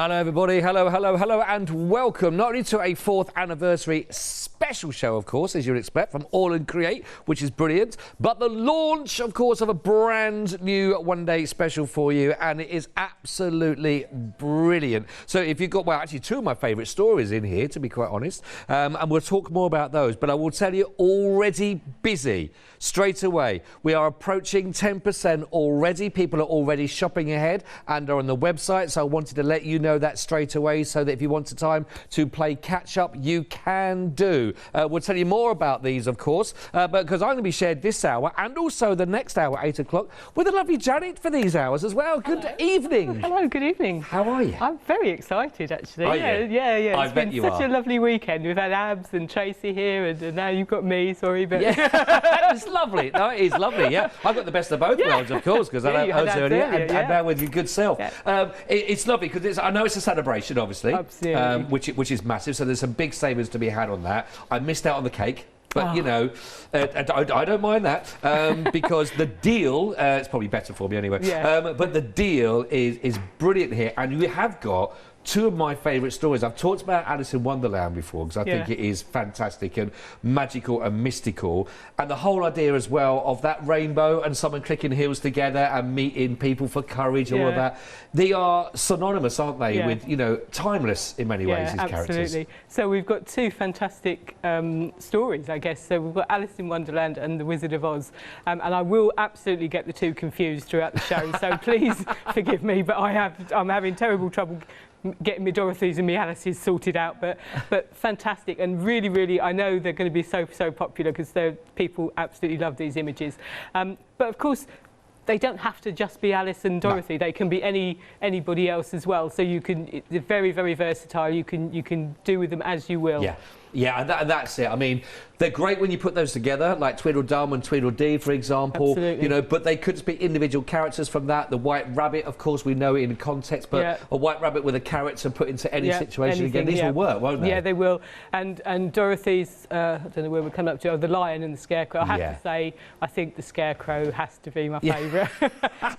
Hello everybody, hello, and welcome not only to a 4th anniversary special show, of course, as you'd expect, from AALL Create, which is brilliant, but the launch, of course, of a brand new one-day special for you, and it is absolutely brilliant. So if you've got, well, actually 2 of my favourite stories in here, to be quite honest, and we'll talk more about those, but I will tell you, already busy straight away. We are approaching 10% already. People are already shopping ahead and are on the website, so I wanted to let you know that straight away so that if you want a time to play catch up, you can do. We'll tell you more about these, of course, but because I'm going to be shared this hour and also the next hour, 8 o'clock, with a lovely Janet for these hours as well. Good evening. Hello, good evening. How are you? I'm very excited, actually. Are yeah, you? yeah. I It's bet been you such are. a lovely weekend. We've had Abs and Tracy here, and now you've got me. Sorry, but Yeah, it's lovely. No, it is lovely. Yeah, I've got the best of both worlds, of course, because I you know had Jose Abs earlier, earlier, and now with your good self. Yeah. It's lovely because I know it's a celebration, obviously, Absolutely. which is massive. So there's some big savings to be had on that. I missed out on the cake. But, you know, I don't mind that because the deal, it's probably better for me anyway, but the deal is brilliant here. And we have got 2 of my favourite stories. I've talked about Alice in Wonderland before because I think it is fantastic and magical and mystical. And the whole idea as well of that rainbow and someone clicking heels together and meeting people for courage, all of that. They are synonymous, aren't they, with, you know, timeless in many ways, these characters. Absolutely. So we've got 2 fantastic stories, I guess. So we've got Alice in Wonderland and The Wizard of Oz. And I will absolutely get the 2 confused throughout the show. So please forgive me, but I'm having terrible trouble getting me Dorothy's and me Alice's sorted out, but fantastic and really, I know they're going to be so popular because people absolutely love these images. But of course, they don't have to just be Alice and Dorothy. No. They can be anybody else as well. So you can, they're very versatile. You can do with them as you will. Yeah, and that's it. I mean, they're great when you put those together, like Tweedledum and Tweedledee, for example. Absolutely. You know, but they could just be individual characters from that. The White Rabbit, of course, we know it in context, but a White Rabbit with a character put into any situation again, these will work, won't they? Yeah, they will. And Dorothy's, I don't know where we're coming up to, the Lion and the Scarecrow. I have to say, I think the Scarecrow has to be my favourite.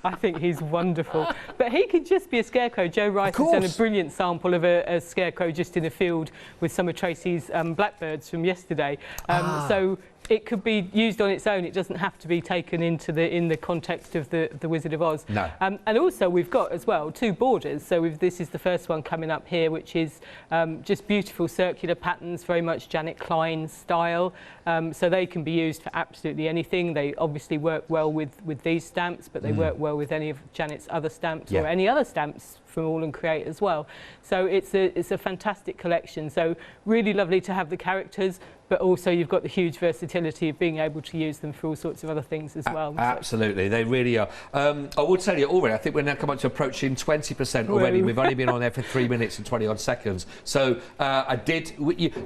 I think he's wonderful. But he could just be a Scarecrow. Joe Rice has done a brilliant sample of a Scarecrow just in a field with some of Tracy's blackbirds from yesterday. So it could be used on its own. It doesn't have to be taken into in the context of the Wizard of Oz. No. And also we've got as well 2 borders. So this is the first one coming up here, which is just beautiful circular patterns, very much Janet Klein style. So they can be used for absolutely anything. They obviously work well with these stamps, but they work well with any of Janet's other stamps or any other stamps from AALL Create as well. So it's a fantastic collection. So really lovely to have the characters, but also you've got the huge versatility of being able to use them for all sorts of other things as well. Absolutely, they really are. I will tell you already, I think we're now coming up to approaching 20% already. Whoa. We've only been on there for 3 minutes and 20 odd seconds. So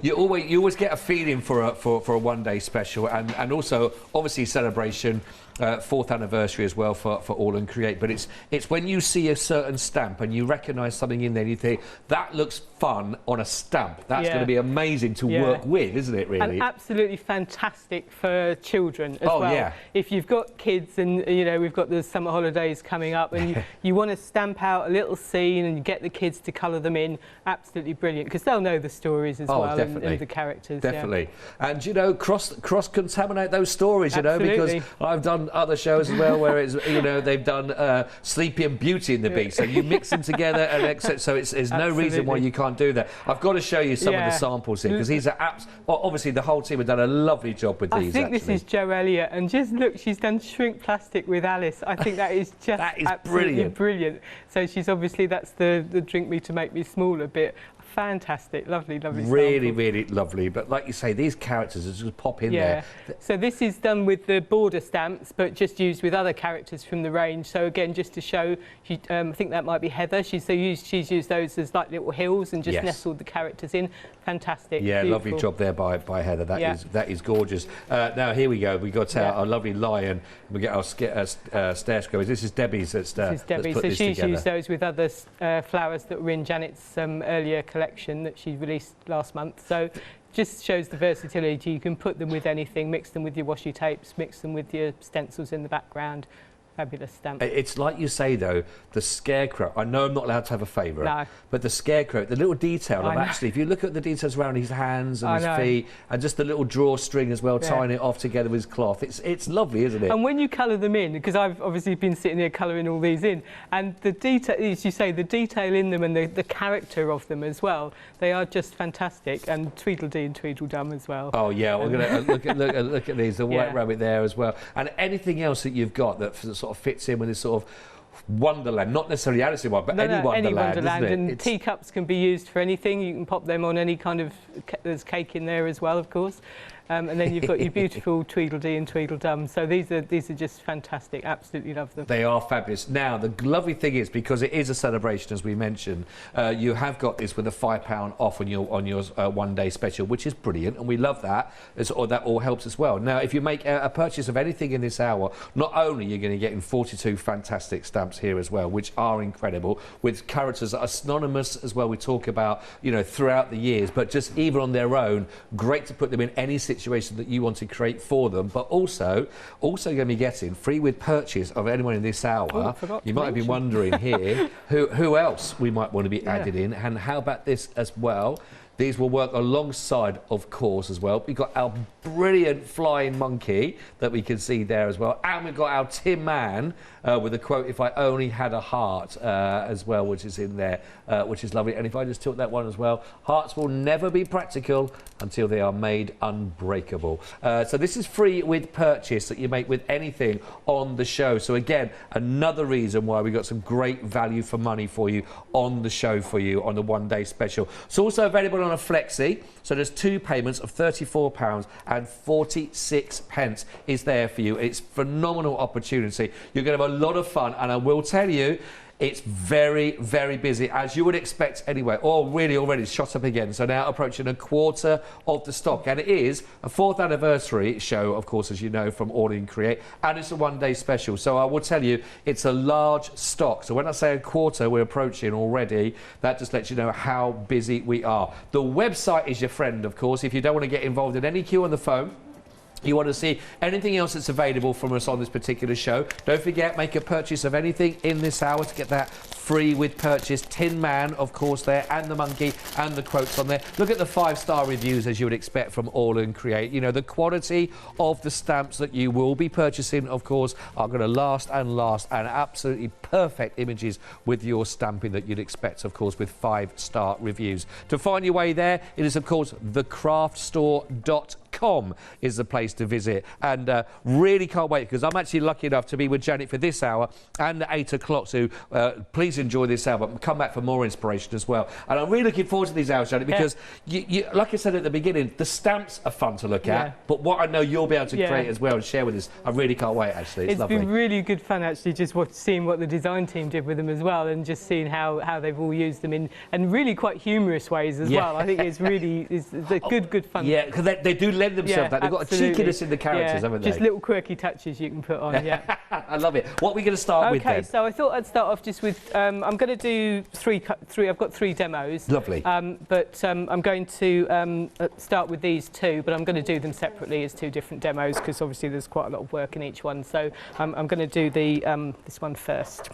you always get a feeling for a one-day special, and also obviously celebration. 4th anniversary as well for AALL Create, but it's when you see a certain stamp and you recognise something in there and you think that looks fun on a stamp. That's going to be amazing to work with, isn't it? Really, and absolutely fantastic for children as well. Yeah. If you've got kids and you know we've got the summer holidays coming up and you want to stamp out a little scene and you get the kids to colour them in, absolutely brilliant because they'll know the stories as well and the characters. Definitely, and you know cross contaminate those stories. You know, because I've done other shows as well where it's they've done Sleepy and Beauty and the Beast, so you mix them together and so there's no reason why you can't do that. I've got to show you some of the samples here because these are obviously the whole team have done a lovely job with these. I think this is Jo Elliott, and just look, she's done shrink plastic with Alice. I think that is just absolutely brilliant. So she's obviously that's the drink me to make me smaller bit. Fantastic, lovely really lovely, but like you say, these characters just pop in there. So this is done with the border stamps but just used with other characters from the range. So again, just to show, I think that might be Heather, she's used those as like little hills and just nestled the characters in. Fantastic. Yeah, beautiful. Lovely job there by Heather. That is gorgeous. Now here we go, we got our lovely lion, we get our stair scrubbers. This is Debbie's that's this is Debbie. So she's used those with other flowers that were in Janet's earlier collection that she released last month. So just shows the versatility. You can put them with anything, mix them with your washi tapes, mix them with your stencils in the background. Fabulous stamp. It's like you say, though, the scarecrow. I know I'm not allowed to have a favourite, No. but the scarecrow, the little detail of actually, if you look at the details around his hands and his feet, and just the little drawstring as well, tying it off together with his cloth, it's lovely, isn't it? And when you colour them in, because I've obviously been sitting here colouring all these in, and the detail, as you say, the detail in them and the character of them as well, they are just fantastic. And Tweedledee and Tweedledum as well. Oh yeah, we're going to look at these, the white rabbit there as well, and anything else that you've got that sort of fits in with this sort of Wonderland, not necessarily Alice in Wonderland, but any Wonderland, isn't it? And teacups can be used for anything. You can pop them on any kind of, there's cake in there as well, of course. And then you've got your beautiful Tweedledee and Tweedledum. So these are just fantastic. Absolutely love them. They are fabulous. Now, the lovely thing is, because it is a celebration, as we mentioned, you have got this with a £5 off on your one-day special, which is brilliant, and we love that. That all helps as well. Now, if you make a purchase of anything in this hour, not only you're going to get in 42 fantastic stamps here as well, which are incredible, with characters that are synonymous as well. We talk about, you know, throughout the years, but just even on their own, great to put them in any situation that you want to create for them, but also going to be getting free with purchase of anyone in this hour. You might have been wondering here who else we might want to be added in, and how about this as well? These will work alongside, of course, as well. We've got our brilliant flying monkey that we can see there as well. And we've got our Tin Man with a quote, "If I only had a heart," as well, which is in there, which is lovely. And if I just tilt that one as well, hearts will never be practical until they are made unbreakable. So this is free with purchase that you make with anything on the show. So again, another reason why we got some great value for money for you on the show for you on the one-day special. It's also available on a flexi, so there's 2 payments of £34.46 is there for you. It's a phenomenal opportunity. You're going to have a lot of fun, and I will tell you, it's very, very busy, as you would expect anyway. Oh, really already shot up again. So now approaching a quarter of the stock. And it is a 4th anniversary show, of course, as you know, from AALL Create. And it's a one-day special. So I will tell you, it's a large stock. So when I say a quarter, we're approaching already. That just lets you know how busy we are. The website is your friend, of course. If you don't want to get involved in any queue on the phone, you want to see anything else that's available from us on this particular show, don't forget, make a purchase of anything in this hour to get that free with purchase. Tin Man, of course, there, and the monkey, and the quotes on there. Look at the 5-star reviews, as you would expect from AALL Create. You know, the quality of the stamps that you will be purchasing, of course, are going to last, and absolutely perfect images with your stamping that you'd expect, of course, with 5-star reviews. To find your way there, it is, of course, thecraftstore.com is the place to visit, and really can't wait, because I'm actually lucky enough to be with Janet for this hour and at 8 o'clock, so please enjoy this hour, but come back for more inspiration as well. And I'm really looking forward to these hours, Janet, because you, like I said at the beginning, the stamps are fun to look at, but what I know you'll be able to create as well and share with us, I really can't wait, actually. It's lovely. Been really good fun, actually, just seeing what the design team did with them as well, and just seeing how they've all used them in really quite humorous ways as well. I think it's really good fun. Yeah, because they do lend themselves that. They've got a cheekiness in the characters, haven't they? Just little quirky touches you can put on, I love it. What are we going to start with then? Okay, so I thought I'd start off just with, I'm going to do three, I've got 3 demos. Lovely. But I'm going to start with these 2, but I'm going to do them separately as 2 different demos, because obviously there's quite a lot of work in each one. So I'm going to do this one first.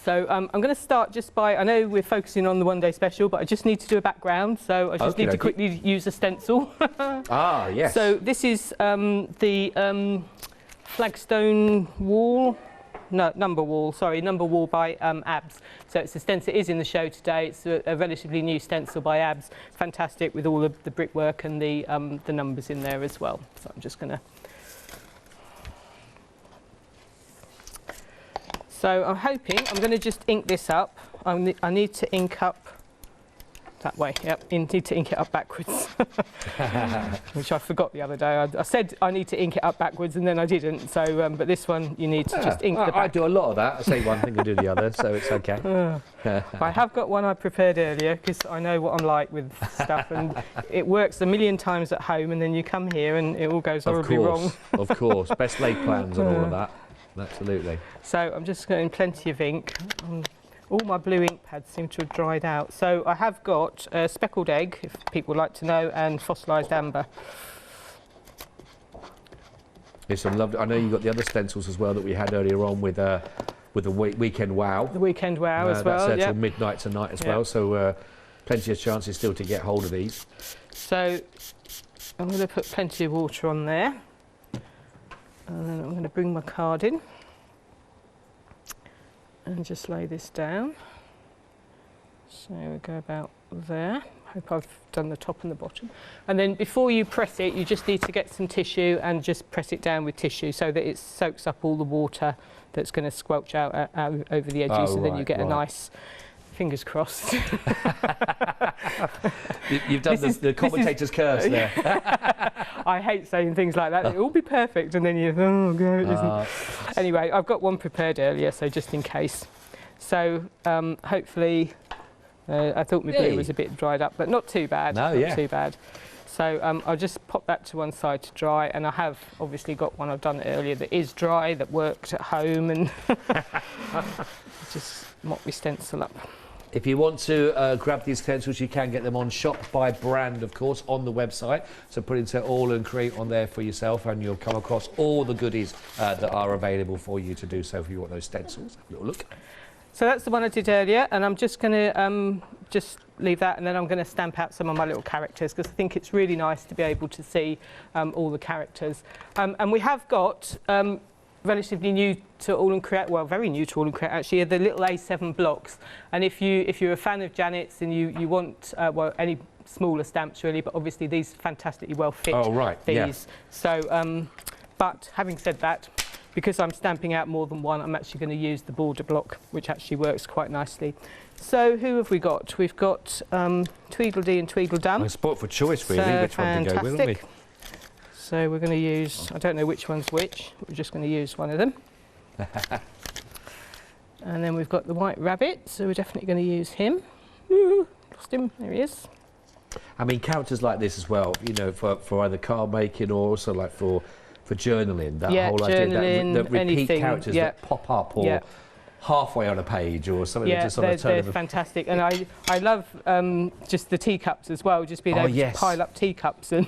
So I'm going to start just by, I know we're focusing on the one-day special, but I just need to do a background, so I just need to quickly use a stencil. Ah, yes. So this is the flagstone wall, number wall by ABS. So it's a stencil, it is in the show today. It's a relatively new stencil by ABS, fantastic, with all of the brickwork and the numbers in there as well. So I'm just going to... So I'm hoping, I'm going to just ink this up. I need to ink up that way. Yep, I need to ink it up backwards, which I forgot the other day. I said I need to ink it up backwards, and then I didn't. So, but this one you need to just ink the back. I do a lot of that. I say one thing and do the other, so it's okay. I have got one I prepared earlier, because I know what I'm like with stuff, and it works a million times at home, and then you come here and it all goes horribly wrong. Of course, best laid plans and all of that. Absolutely. So I'm just getting plenty of ink. All my blue ink pads seem to have dried out. So I have got speckled egg, if people would like to know, and fossilised amber. There's some lovely. I know you've got the other stencils as well that we had earlier on with the Weekend Wow. The Weekend Wow as well. That's till midnight tonight as well. So plenty of chances still to get hold of these. So I'm going to put plenty of water on there, and then I'm going to bring my card in and just lay this down. So we go about there. Hope I've done the top and the bottom. And then before you press it, you just need to get some tissue and just press it down with tissue so that it soaks up all the water that's going to squelch out over the edges. So then you get a nice, fingers crossed. You've done the commentator's curse there. I hate saying things like that. It'll all be perfect, and then you oh no, it isn't. Anyway, I've got one prepared earlier, so just in case. So hopefully, I thought my blue was a bit dried up, but not too bad. No, not too bad. So I'll just pop that to one side to dry, and I have obviously got one I've done earlier that is dry, that worked at home, and just mop my stencil up. If you want to grab these stencils, you can get them on Shop by Brand, of course, on the website. So put into AALL Create on there for yourself, and you'll come across all the goodies that are available for you to do so if you want those stencils. Have a little look. So that's the one I did earlier, and I'm just going to just leave that, and then I'm going to stamp out some of my little characters, because I think it's really nice to be able to see all the characters. And we have got relatively new to AALL Create, well, very new to AALL Create actually, are the little A7 blocks. And if you're a fan of Janet's and you want well, any smaller stamps really, but obviously these fantastically well fit. Oh right, these. yeah. So, but having said that, because I'm stamping out more than one, I'm actually going to use the border block, which actually works quite nicely. So who have we got? We've got Tweedledee and Tweedledum. A spot for choice really, so which one to go with, aren't we? So we're going to use, I don't know which one's which, we're just going to use one of them. And then we've got the White Rabbit, so we're definitely going to use him. Ooh, lost him, there he is. I mean, characters like this as well, you know, for either card making or also like for journaling, that whole idea, that repeat anything, characters that pop up or halfway on a page or something that just on a turn of they're fantastic. And I love just the teacups as well, just being able to pile up teacups. And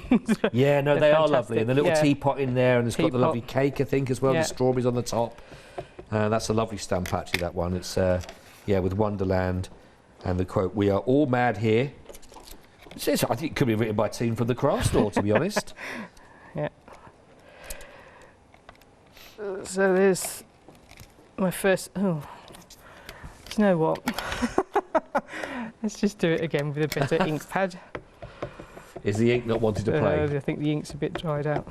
yeah, no, they are fantastic. lovely. And the little teapot in there, and it's got the lovely cake, I think, as well, the strawberries on the top. That's a lovely stamp, actually, that one. It's, with Wonderland and the quote, "We are all mad here." I think it could be written by a team from the craft store, to be honest. Yeah. So there's my first. Oh, do you know what? Let's just do it again with a better ink pad. Is the ink not wanting to play? I think the ink's a bit dried out.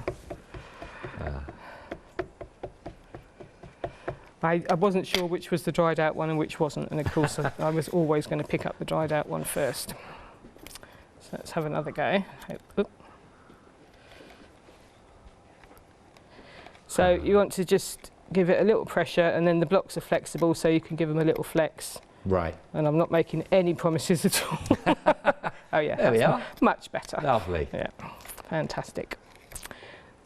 I wasn't sure which was the dried out one and which wasn't, and of course I was always going to pick up the dried out one first. So let's have another go. Oop. So you want to just give it a little pressure, and then the blocks are flexible, so you can give them a little flex. Right. And I'm not making any promises at all. Oh yeah, there we are. Much better. Lovely. Yeah, fantastic.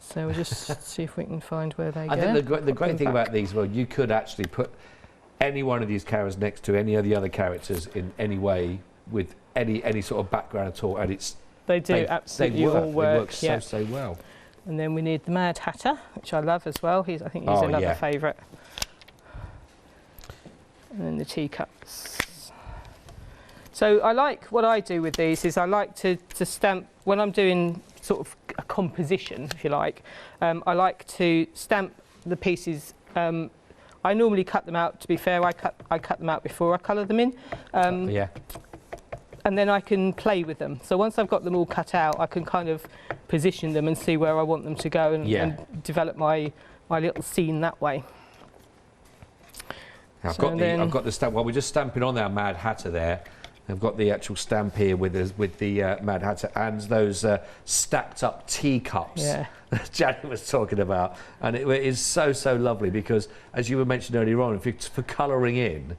So we'll just see if we can find where they go. I think the great thing about these, well, you could actually put any one of these characters next to any of the other characters in any way with any sort of background at all, and they absolutely all work. They work so well. And then we need the Mad Hatter, which I love as well. I think he's another favourite. And then the teacups. So what I do with these is I like to stamp, when I'm doing sort of a composition, if you like, I like to stamp the pieces. I normally cut them out, to be fair, I cut them out before I colour them in. And then I can play with them. So once I've got them all cut out, I can kind of position them and see where I want them to go and develop my little scene that way. I've got the stamp. Well, we're just stamping on our Mad Hatter there. I've got the actual stamp here with the Mad Hatter and those stacked up teacups that Janet was talking about. And it is so lovely because, as you were mentioning earlier on, for colouring in,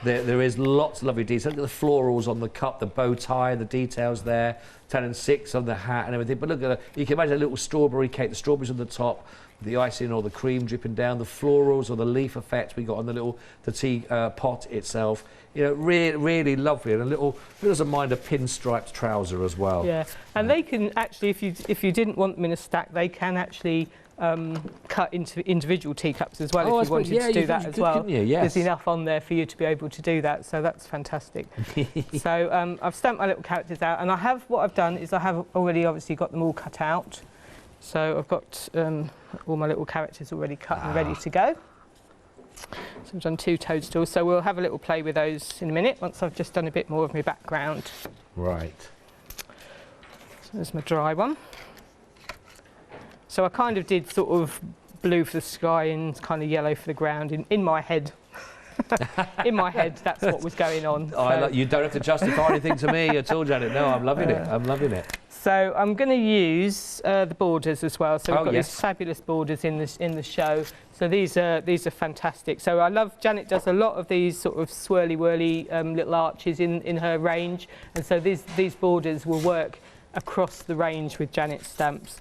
there is lots of lovely details. Look at the florals on the cup, the bow tie, the details there, 10 and 6 on the hat and everything. But look at you can imagine a little strawberry cake, the strawberries on the top, the icing or the cream dripping down, the florals or the leaf effect we got on the tea pot itself. You know, really lovely, and who doesn't mind a pinstriped trouser as well? Yeah, and they can actually, if you didn't want them in a stack, they can actually cut into individual teacups as well, if you wanted to do that as well. Couldn't you? Yes. There's enough on there for you to be able to do that, so that's fantastic. So I've stamped my little characters out, and what I've done is I have already obviously got them all cut out. So I've got all my little characters already cut and ready to go. So I've done 2 toadstools, so we'll have a little play with those in a minute once I've just done a bit more of my background. Right. So there's my dry one. So I kind of did sort of blue for the sky and kind of yellow for the ground in my head. In my head, that's what was going on. So. You don't have to justify anything to me at all, Janet. No, I'm loving it. I'm loving it. So I'm going to use the borders as well. So we've got yes. these fabulous borders in the show. So these are fantastic. So I love, Janet does a lot of these sort of swirly whirly little arches in her range, and so these borders will work across the range with Janet's stamps.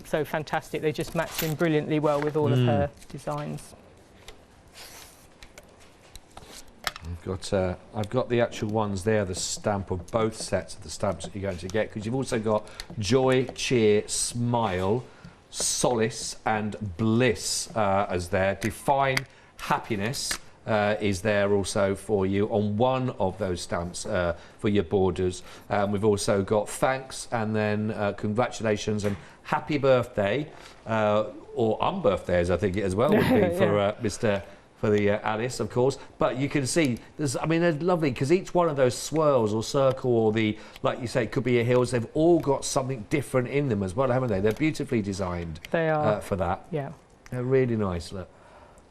So fantastic. They just match in brilliantly well with all of her designs. I've got the actual ones there, the stamp of both sets of the stamps that you're going to get, because you've also got joy, cheer, smile, solace and bliss as there. Define happiness is there also for you on one of those stamps for your borders. We've also got thanks and then congratulations and happy birthday, or unbirthdays I think it as well would be for for the Alice, of course. But you can see, they're lovely, because each one of those swirls or circle or like you say, it could be a hills, they've all got something different in them as well, haven't they? They're beautifully designed. They are. For that. Yeah. They're really nice. Look.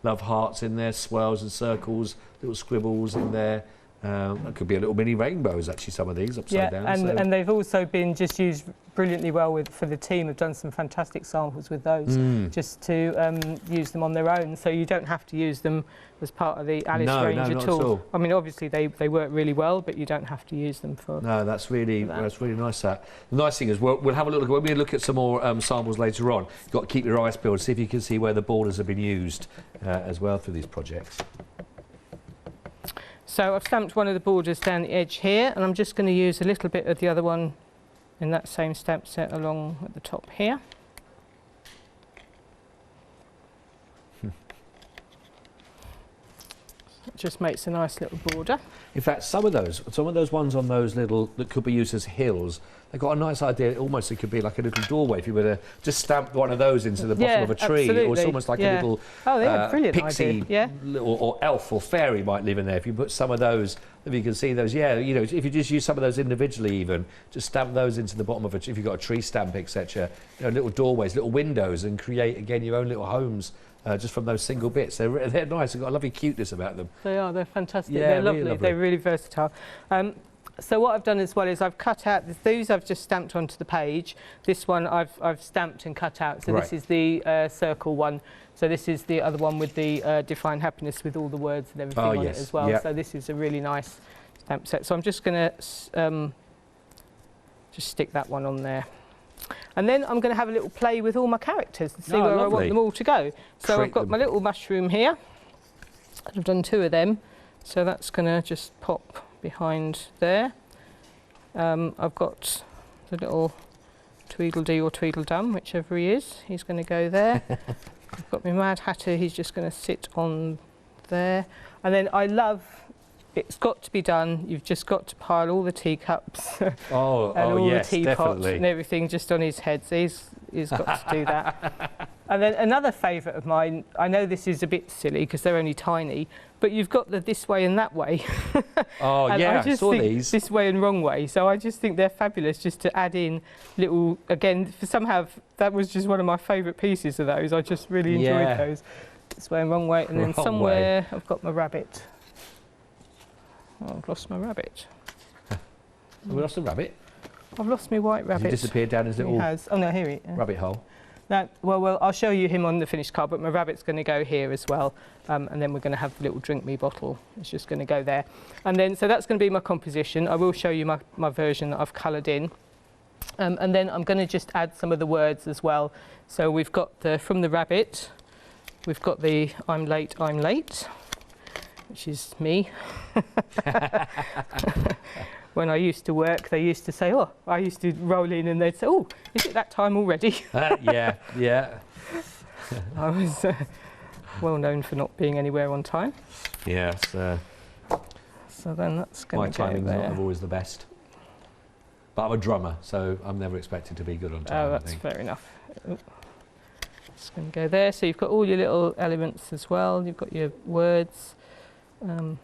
Love hearts in there, swirls and circles, little scribbles in there. That could be a little mini rainbows, actually, some of these upside down. And they've also been just used brilliantly well for the team. Have done some fantastic samples with those, just to use them on their own. So you don't have to use them as part of the Alice range at all. I mean, obviously they work really well, but you don't have to use them for. No, that's really nice. The nice thing is we'll have a look when we look at some more samples later on. You've got to keep your eyes peeled, see if you can see where the borders have been used as well through these projects. So I've stamped one of the borders down the edge here, and I'm just going to use a little bit of the other one in that same stamp set along at the top here. It just makes a nice little border. In fact, some of those ones on those little that could be used as hills, they've got a nice idea. Almost it could be like a little doorway if you were to just stamp one of those into the bottom of a tree. Absolutely. Or it's almost like a little pixie or elf or fairy might live in there. If you put some of those, if you can see those, if you just use some of those individually, even just stamp those into the bottom of if you've got a tree stamp, etc. Little doorways, little windows, and create again your own little homes. Just from those single bits. They're nice. They've got a lovely cuteness about them. They are. They're fantastic. Yeah, they're lovely. Really lovely. They're really versatile. So what I've done as well is I've cut out these. I've just stamped onto the page. This one I've stamped and cut out. So this is the circle one. So this is the other one with the Define Happiness with all the words and everything on it as well. Yep. So this is a really nice stamp set. So I'm just going to just stick that one on there. And then I'm going to have a little play with all my characters and see where I want them all to go. So I've got my little mushroom here. I've done 2 of them. So that's going to just pop behind there. I've got the little Tweedledee or Tweedledum, whichever he is. He's going to go there. I've got my Mad Hatter. He's just going to sit on there. And then I love... It's got to be done. You've just got to pile all the teacups and all the teapots and everything just on his head. So he's got to do that. And then another favourite of mine, I know this is a bit silly because they're only tiny, but you've got the this way and that way. I saw these. This way and wrong way. So I just think they're fabulous just to add in little, again, somehow that was just one of my favourite pieces of those. I just really enjoyed those. This way and wrong way. And then somewhere I've got my rabbit. Oh, I've lost my rabbit. Have we lost the rabbit? I've lost my white rabbit. He disappeared down his little Oh no, here he is. rabbit hole. No, well, I'll show you him on the finished card, but my rabbit's going to go here as well. And then we're going to have the little drink me bottle. It's just going to go there. And then, so that's going to be my composition. I will show you my version that I've coloured in. And then I'm going to just add some of the words as well. So we've got from the rabbit, we've got the I'm late, which is me. when I used to work, they used to say, oh, I used to roll in and they'd say, oh, is it that time already? Yeah, yeah. I was well known for not being anywhere on time. Yes. So then that's going to go My timing's there. not always the best. But I'm a drummer, so I'm never expected to be good on time. Oh, that's fair enough. Oh. It's going to go there. So you've got all your little elements as well. You've got your words. That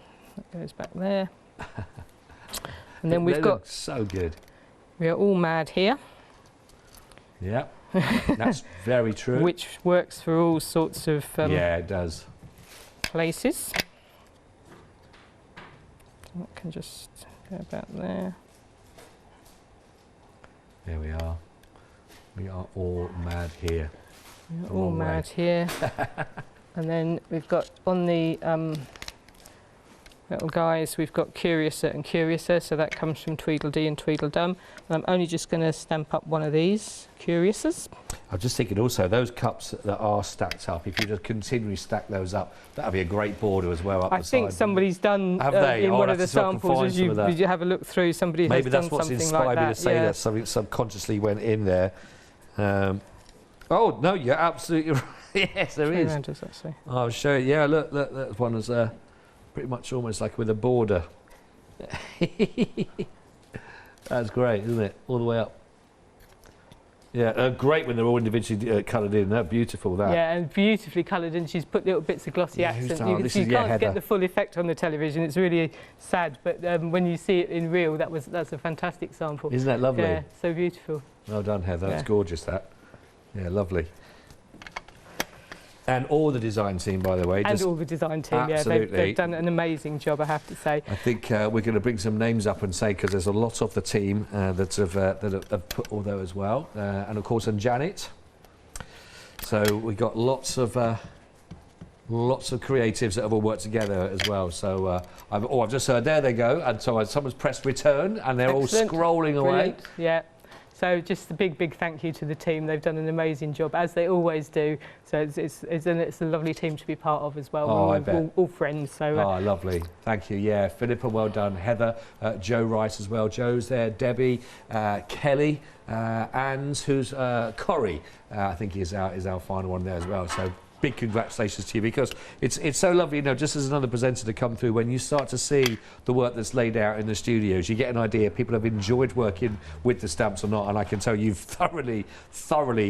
goes back there. And then we've got... so good. We are all mad here. Yeah, that's very true. Which works for all sorts of yeah, it does. places. That can just go about there. Here we are. We are all mad here. We're all mad here. And then we've got on the little guys, we've got Curiouser and Curiouser, so that comes from Tweedledee and Tweedledum. And I'm only just going to stamp up one of these Curiouses. I'm just thinking also, those cups that are stacked up, if you just continually stack those up, that would be a great border as well up I the side. think somebody's done Have they? in Oh, one I'll of the have to see if I can samples, find as some of that. you have a look through, somebody Maybe has that's done what's something inspired like me that. to say yeah. that, something subconsciously went in there. Oh, no, you're absolutely right. Yes, there is. Around us, actually. I'll show you. Yeah, look, that one is pretty much almost like with a border. That's great, isn't it? All the way up. Yeah, great when they're all individually coloured in. That's beautiful, that. Yeah, and beautifully coloured, and she's put little bits of glossy Yeah, who's accent. that? You, This you is, yeah, can't Heather. get the full effect on the television. It's really sad, but when you see it in real, that's a fantastic sample. Isn't that lovely? Yeah, so beautiful. Well done, Heather. That's Yeah. gorgeous, that. Yeah, lovely. And all the design team, by the way. And all the design team, yeah, absolutely. they've done an amazing job, I have to say. I think we're going to bring some names up and say, because there's a lot of the team that have put all those as well. And of course, and Janet. So we got lots of creatives that have all worked together as well. So I've just heard, there they go. And so someone's pressed return and they're Excellent. all scrolling away. Brilliant. Yeah. So just a big thank you to the team. They've done an amazing job, as they always do. So it's a lovely team to be part of as well. Oh, We're I bet. all friends. So Oh, lovely. Thank you. Yeah, Philippa, well done. Heather, Joe Rice as well. Joe's there. Debbie, Kelly, and who's Corrie. I think is our final one there as well. So big congratulations to you, because it's so lovely, you know, just as another presenter to come through, when you start to see the work that's laid out in the studios, you get an idea people have enjoyed working with the stamps or not, and I can tell you've thoroughly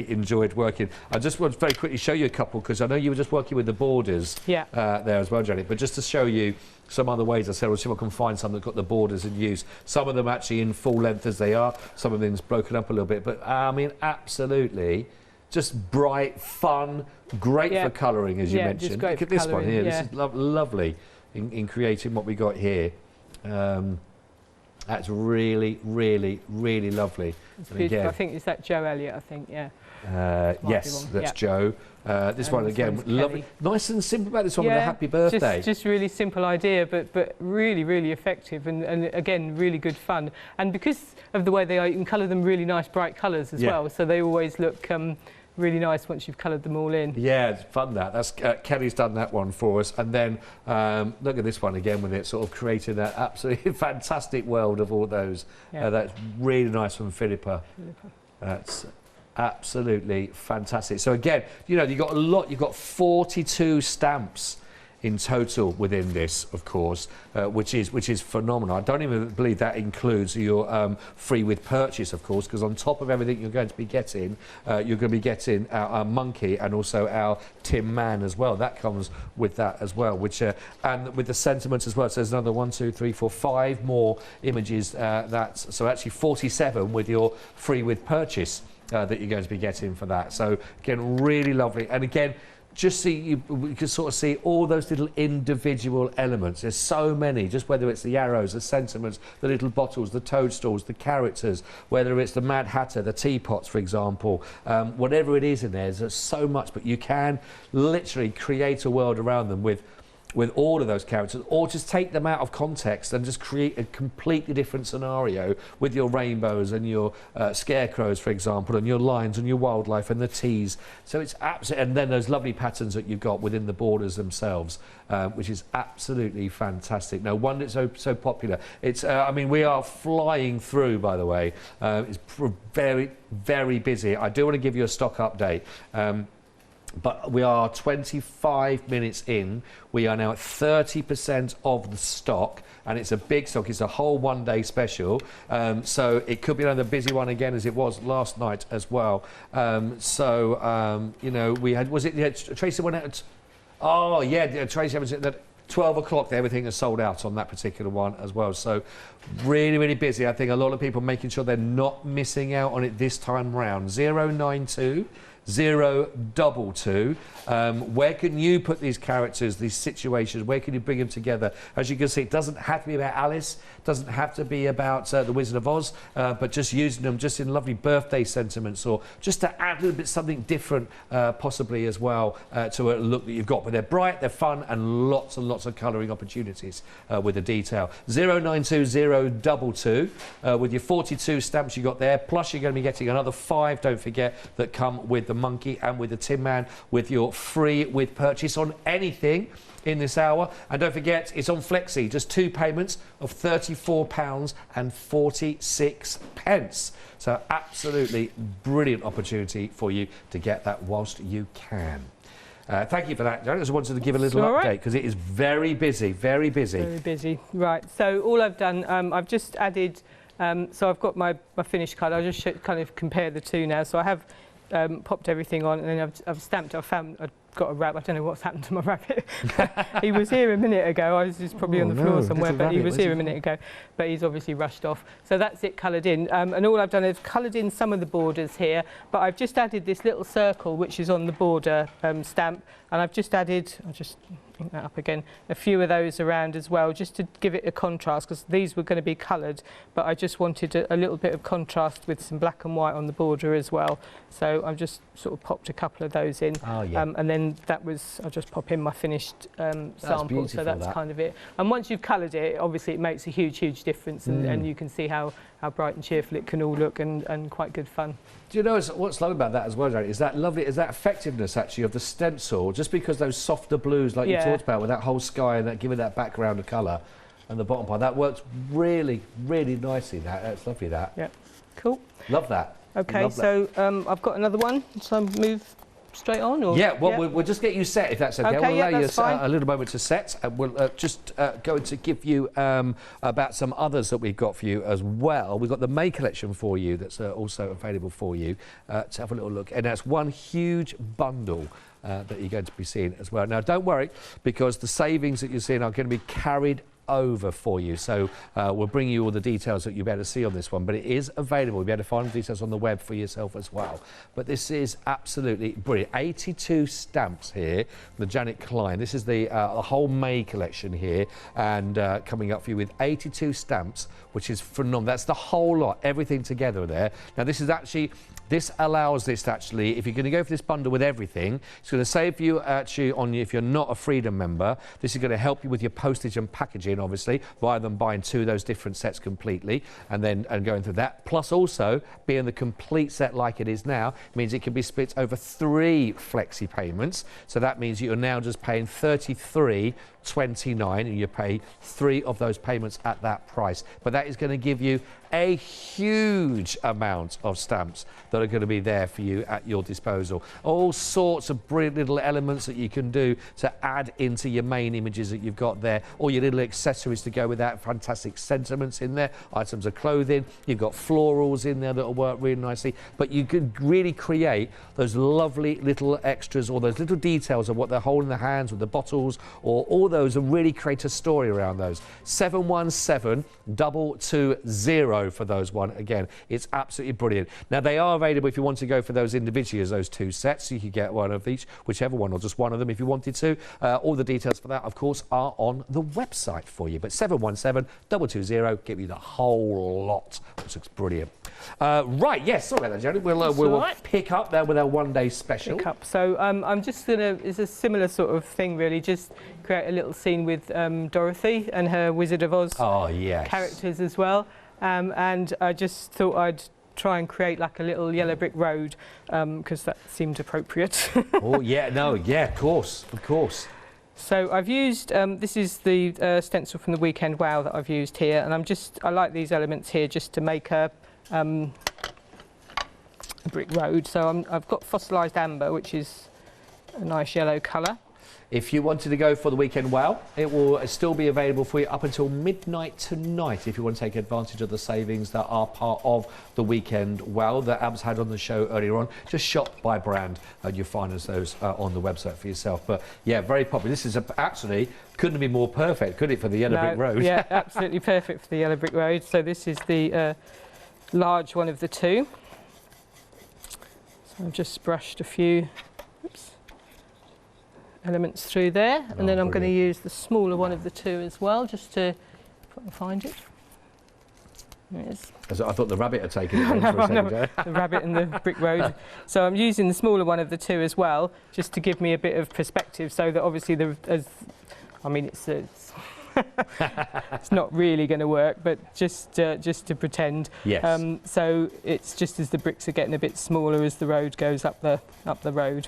enjoyed working. I just want to very quickly show you a couple, because I know you were just working with the borders there as well, Janet, but just to show you some other ways, I said, we'll see if I can find some that got the borders in use. Some of them actually in full length as they are, some of them's broken up a little bit, but I mean, absolutely just bright, fun, great for colouring, as you mentioned. Look at this one here. This is lovely in creating what we got here. That's really lovely. it's beautiful. Again, I think it's that Joe Elliott, I think, yeah. Yes, that's Joe. This one again, lovely. Nice and simple about this one with a happy birthday. Just really simple idea, but really effective, and again, really good fun. And because of the way they are, you can colour them really nice, bright colours as well, so they always look really nice once you've coloured them all in. Yeah, it's fun that. That's Kelly's done that one for us, and then look at this one again with it sort of creating that absolutely fantastic world of all those. That's really nice from Philippa. That's absolutely fantastic. So again, you know, you've got 42 stamps in total within this, of course, which is phenomenal. I don't even believe that includes your free with purchase, of course, because on top of everything you're going to be getting, our monkey and also our Tin Man as well. That comes with that as well, which and with the sentiments as well. So there's another 1, 2, 3, 4, 5 more images. So actually 47 with your free with purchase that you're going to be getting for that. So again, really lovely. And again, just we can sort of see all those little individual elements. There's so many, just whether it's the arrows, the sentiments, the little bottles, the toadstools, the characters, whether it's the Mad Hatter, the teapots, for example, whatever it is in there, there's so much, but you can literally create a world around them with with all of those characters, or just take them out of context and just create a completely different scenario with your rainbows and your scarecrows, for example, and your lions and your wildlife and the teas. So it's absolutely, and then those lovely patterns that you've got within the borders themselves, which is absolutely fantastic. No wonder it's so popular. It's, I mean, we are flying through, by the way. It's very, very busy. I do want to give you a stock update. But we are 25 minutes in. We are now at 30% of the stock, and it's a big stock. It's a whole one-day special. So it could be another busy one again, as it was last night as well. You know, we had, was it, yeah, Tracy went out at, oh yeah, Tracy was at 12 o'clock, everything is sold out on that particular one as well. So really, really busy. I think a lot of people making sure they're not missing out on it this time round. 092 022. Where can you put these characters, these situations? Where can you bring them together? As you can see, it doesn't have to be about Alice, doesn't have to be about the Wizard of Oz, but just using them just in lovely birthday sentiments, or just to add a little bit something different, possibly as well, to a look that you've got. But they're bright, they're fun, and lots of colouring opportunities with the detail. 092 022 with your 42 stamps you got there, plus you're going to be getting another 5, don't forget, that come with the monkey and with the Tin Man, with your free with purchase on anything in this hour. And don't forget, it's on Flexi, just 2 payments of £34.46. So absolutely brilliant opportunity for you to get that whilst you can. Thank you for that, Joan. I just wanted to give a little update because it is very busy, very busy. Very busy. Right, so all I've done, I've just added, so I've got my finished card. I'll just kind of compare the two now. So I have popped everything on, and then I've stamped. I've got a rabbit. I don't know what's happened to my rabbit. He was here a minute ago. I was just probably on the floor somewhere, but he was here a minute ago. But he's obviously rushed off. So that's it coloured in. And all I've done is coloured in some of the borders here, but I've just added this little circle which is on the border stamp, and I've just added, I'll just ink that up again, a few of those around as well, just to give it a contrast, because these were going to be coloured, but I just wanted a little bit of contrast with some black and white on the border as well. So I've just sort of popped a couple of those in. Oh, yeah. And then that was, I'll just pop in my finished sample, so that's kind of it. And once you've coloured it, obviously it makes a huge difference, and you can see how bright and cheerful it can all look, and quite good fun. Do you know what's lovely about that as well, Joan, is that lovely, is that effectiveness actually of the stencil, just because those softer blues like you talked about with that whole sky and that giving that background of colour and the bottom part, that works really, really nicely. That's lovely, that. Yeah, cool. Love that. Okay, so I've got another one, so move straight on? Or? Yeah, well, we'll just get you set, if that's okay. We'll allow you a little moment to set, and we'll just going to give you about some others that we've got for you as well. We've got the May collection for you that's also available for you to have a little look. And that's one huge bundle that you're going to be seeing as well. Now, don't worry, because the savings that you're seeing are going to be carried over for you, so we'll bring you all the details that you'll be able to see on this one, but it is available. You'll be able to find the details on the web for yourself as well. But this is absolutely brilliant. 82 stamps here, the Janet Klein. This is the whole May collection here, and coming up for you with 82 stamps, which is phenomenal. That's the whole lot, everything together there. Now this is actually, this allows this to actually, if you're going to go for this bundle with everything, it's going to save you actually on you if you're not a Freedom member. This is going to help you with your postage and packaging, obviously, rather than buying 2 of those different sets completely and going through that. Plus also, being the complete set like it is now, means it can be split over 3 flexi payments. So that means you're now just paying $33.29, and you pay 3 of those payments at that price. But that is going to give you a huge amount of stamps that are going to be there for you at your disposal. All sorts of brilliant little elements that you can do to add into your main images that you've got there, or your little accessories to go with that. Fantastic sentiments in there, items of clothing. You've got florals in there that will work really nicely, but you could really create those lovely little extras, or those little details of what they're holding in their hands with the bottles, or all those, and really create a story around those. 717220 for those one. Again, it's absolutely brilliant. Now they are available if you want to go for those individually as those 2 sets, so you could get one of each, whichever one, or just one of them if you wanted to. All the details for that, of course, are on the website for you. But 717220, give you the whole lot, which looks brilliant. Right, yes, sorry about that, Jodie. We'll pick up there with our one-day special. So I'm just going to, it's a similar sort of thing really, just create a little scene with Dorothy and her Wizard of Oz characters as well. And I just thought I'd try and create like a little yellow brick road because that seemed appropriate. Oh yeah, no, yeah, of course. So I've used, this is the stencil from the Weekend Wow that I've used here, and I like these elements here just to make a brick road. So I've got fossilised amber, which is a nice yellow colour. If you wanted to go for the Weekend Wow, it will still be available for you up until midnight tonight if you want to take advantage of the savings that are part of the Weekend Wow that Abs had on the show earlier on. Just shop by brand and you'll find those on the website for yourself. But yeah, very popular. This is actually couldn't be more perfect, could it, for the Yellow Brick Road? Yeah, absolutely perfect for the Yellow Brick Road. So this is the large one of the two. So I've just brushed a few elements through there, and then I'm going to use the smaller one of the two as well, just to, if I can find it. There it is. I thought the rabbit had taken it for a second. The rabbit and the brick road. So I'm using the smaller one of the two as well, just to give me a bit of perspective, so that obviously it's not really going to work, but just to pretend. Yes. So it's just as the bricks are getting a bit smaller as the road goes up the road.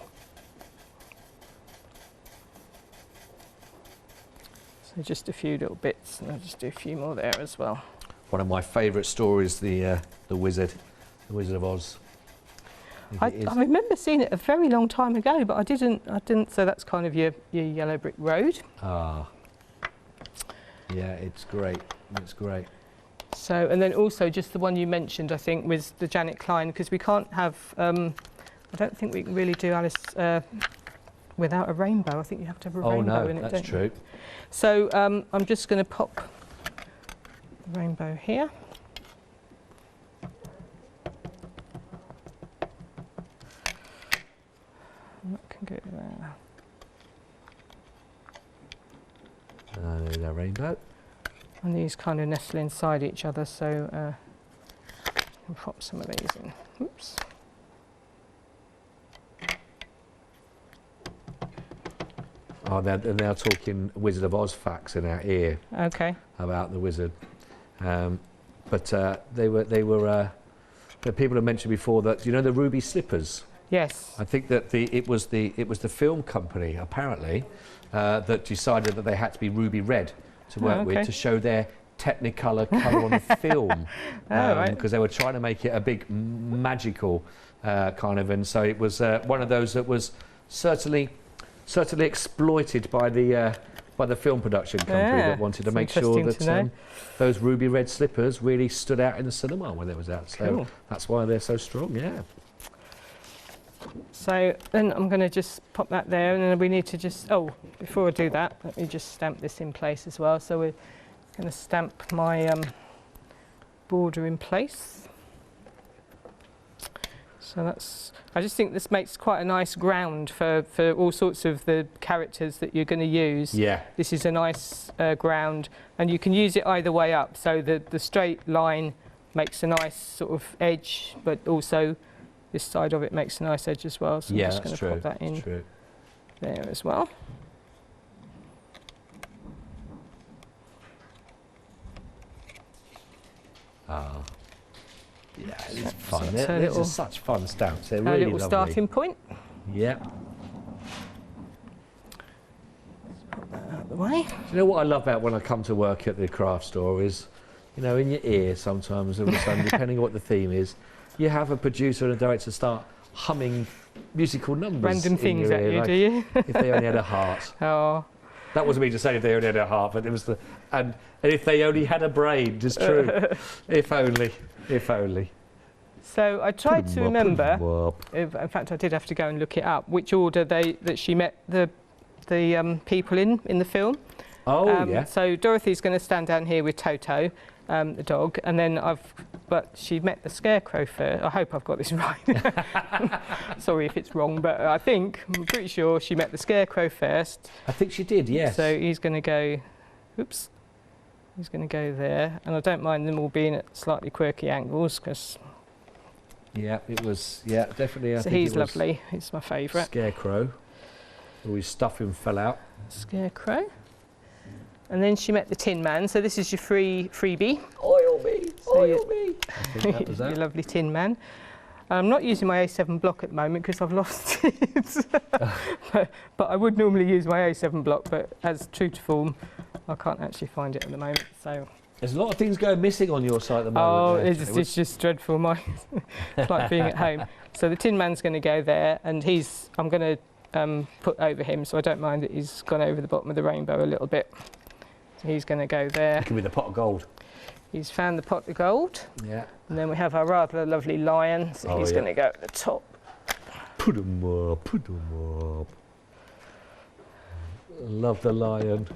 So just a few little bits, and I'll just do a few more there as well. One of my favourite stories, the Wizard of Oz. I remember seeing it a very long time ago, but I didn't. So that's kind of your yellow brick road. Ah. Yeah, it's great. It's great. So, and then also just the one you mentioned, I think, was the Janet Klein, because we can't have. I don't think we can really do Alice without a rainbow. I think you have to have a rainbow in it. That's true. So I'm just going to pop the rainbow here. And that can go there. There's our rainbow. And these kind of nestle inside each other, so I'll pop some of these in. Oops. Oh, they're now talking Wizard of Oz facts in our ear. Okay. About the wizard, but the people have mentioned before that the ruby slippers. Yes. I think that it was the film company apparently that decided that they had to be ruby red to work with to show their Technicolor colour on the film, because they were trying to make it a big magical kind of, and so it was one of those that was certainly exploited by the film production company that wanted to make sure that those ruby red slippers really stood out in the cinema when it was out. So that's why they're so strong. Yeah. So then I'm going to just pop that there, and then we need to just, before I do that, let me just stamp this in place as well. So we're going to stamp my border in place. So I just think this makes quite a nice ground for all sorts of the characters that you're going to use. Yeah. This is a nice ground, and you can use it either way up. So the straight line makes a nice sort of edge, but also this side of it makes a nice edge as well. So I'm just going to pop that in there as well. Ah. Yeah, it's fun. These are such fun stamps. They're really little lovely. Starting point. Yeah. Let's put that out of the way. Do you know what I love about when I come to work at the craft store is, in your ear sometimes all of a sudden, depending on what the theme is, you have a producer and a director start humming musical numbers. Random things at you, do you? If they only had a heart. Oh. That wasn't me to say if they only had a heart, but it was and if they only had a brain, it's true. If only. So I tried to remember, in fact I did have to go and look it up, which order that she met the people in the film. Oh, yeah. So Dorothy's going to stand down here with Toto, the dog, and then but she met the Scarecrow first. I hope I've got this right. Sorry if it's wrong, but I'm pretty sure she met the Scarecrow first. I think she did, yes. So he's going to go, he's going to go there, and I don't mind them all being at slightly quirky angles, because... Yeah, it was, definitely. So he's lovely, he's my favourite. Scarecrow. All his stuffing fell out. Scarecrow. And then she met the Tin Man. So this is your freebie. Oil me, oil me. I think that was Your that. lovely Tin Man. I'm not using my A7 block at the moment because I've lost it. but I would normally use my A7 block, but as true to form, I can't actually find it at the moment. So. There's a lot of things going missing on your site at the moment. Oh, it's just dreadful. It's like being at home. So the Tin Man's going to go there, and I'm going to put over him, so I don't mind that he's gone over the bottom of the rainbow a little bit. So he's going to go there. It could be the pot of gold. He's found the pot of gold. Yeah. And then we have our rather lovely lion, so he's going to go at the top. Put 'em up, put 'em up. Love the lion.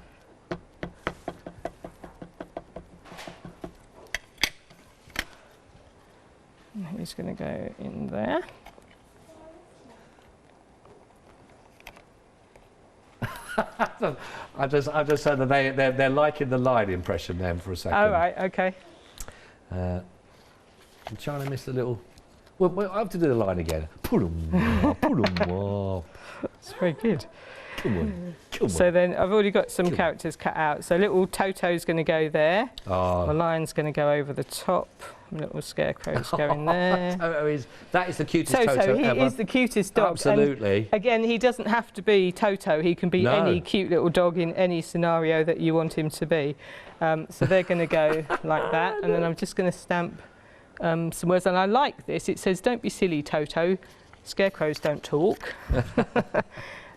And he's going to go in there. I just said that they're liking the lion impression then for a second. Oh, right, okay. I'm trying to miss the little. Well, I have to do the line again. Put 'em up, put 'em up. That's very good. Come on, come on. So then I've already got some characters cut out. So little Toto's going to go there. Oh. The lion's going to go over the top. Little scarecrow's going there. That is the cutest Toto he ever. is the cutest dog. Absolutely. And again, he doesn't have to be Toto. He can be No. any cute little dog in any scenario that you want him to be. So they're going to go like that. And then I'm just going to stamp some words. And I like this. It says, "Don't be silly, Toto. Scarecrows don't talk."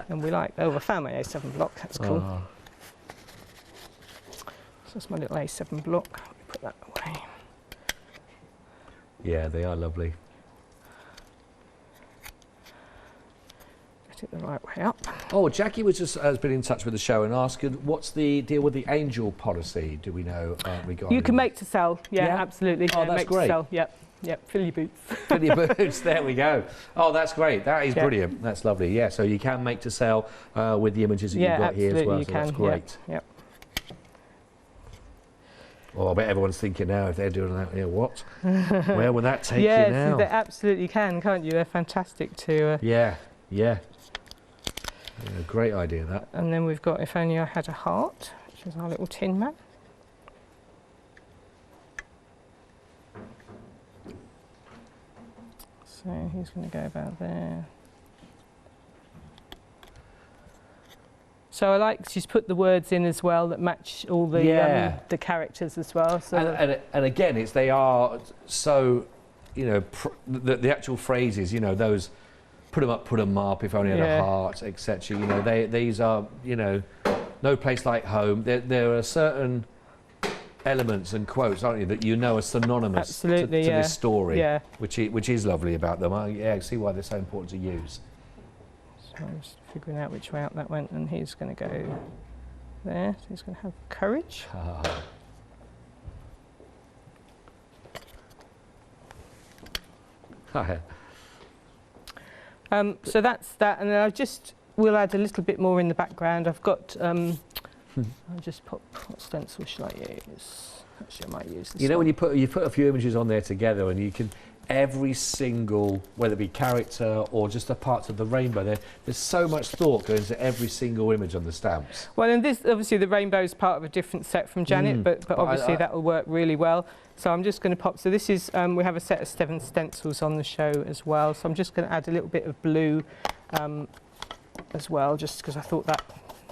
And we like, I found my A7 block. That's cool. Oh. So that's my little A7 block. Put that away. Yeah, they are lovely. Get it the right way up. Oh, Jackie has been in touch with the show and asked, what's the deal with the angel policy? Do we know regarding? You can make to sell. Yeah, Yeah? absolutely. Oh, Yeah, that's make great. to sell. Yep. Fill your boots. Fill your boots. There we go. Oh, that's great. That is Yeah. brilliant. That's lovely. Yeah, so you can make to sell with the images that you've got here as well. You So can. that's great. Yep. Oh, I bet everyone's thinking now if they're doing that. Yeah, what? Where will that take Yeah, you now? they absolutely can, can't you? They're fantastic to. Yeah. Great idea that. And then we've got If Only I Had a Heart, which is our little Tin Man. So he's going to go about there. So I like she's put the words in as well that match all the characters as well. So and again, they are so, the actual phrases, those put 'em up, if only had a heart, etc. These are, no place like home. There are certain elements and quotes, aren't you, that are synonymous to this story, which is lovely about them. I see why they're so important to use. So I'm just figuring out which way out that went, and he's going to go there. So he's going to have courage. So that's that, and then we'll add a little bit more in the background. I've got. I'll just pop. What stencil shall I use? Actually, I might use this. When you put a few images on there together, and you can every single, whether it be character or just the parts of the rainbow, there's so much thought goes into every single image on the stamps. Well, and this obviously the rainbow is part of a different set from Janet, but obviously that will work really well. So I'm just going to pop. So this is we have a set of 7 stencils on the show as well. So I'm just going to add a little bit of blue as well, just because I thought that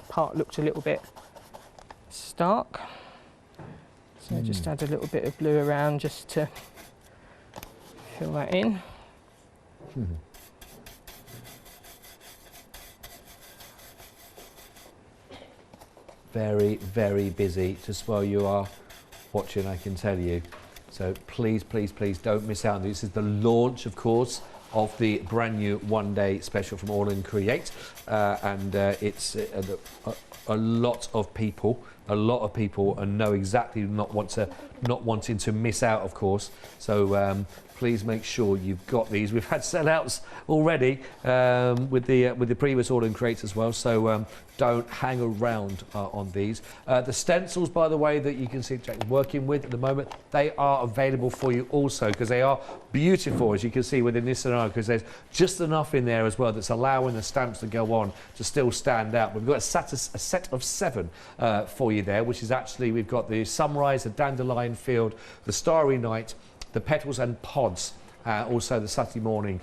part looked a little bit stark. So just add a little bit of blue around just to fill that in. Very, very busy just while you are watching, I can tell you. So please, please, please don't miss out. This is the launch, of course, of the brand new one-day special from AALL Create, and it's a lot of people know exactly not wanting to miss out, of course. So please make sure you've got these. We've had sellouts already with the previous All Create as well, so don't hang around on these. The stencils, by the way, that you can see Jack's working with at the moment, they are available for you also, because they are beautiful, as you can see within this scenario, because there's just enough in there as well that's allowing the stamps to go on to still stand out. We've got a set of 7 for you there, which is actually, we've got the sunrise, the dandelion field, the starry night, the petals and pods. Also the Saturday morning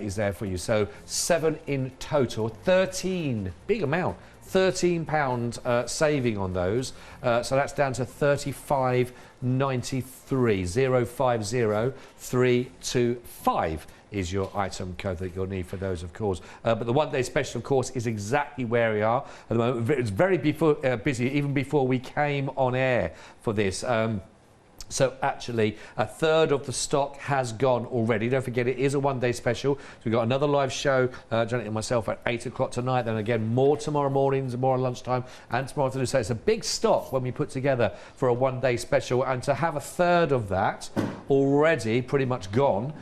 is there for you. So 7 in total, 13, big amount, £13 saving on those. So that's down to 35.93, 050325 is your item code that you'll need for those, of course. But the one day special, of course, is exactly where we are at the moment. It's very busy, even before we came on air for this. So actually, a third of the stock has gone already. Don't forget, it is a one-day special. So we've got another live show, Janet and myself, at 8 o'clock tonight. Then again, more tomorrow mornings, more at lunchtime, and tomorrow afternoon. So it's a big stock when we put together for a one-day special. And to have a third of that already pretty much gone,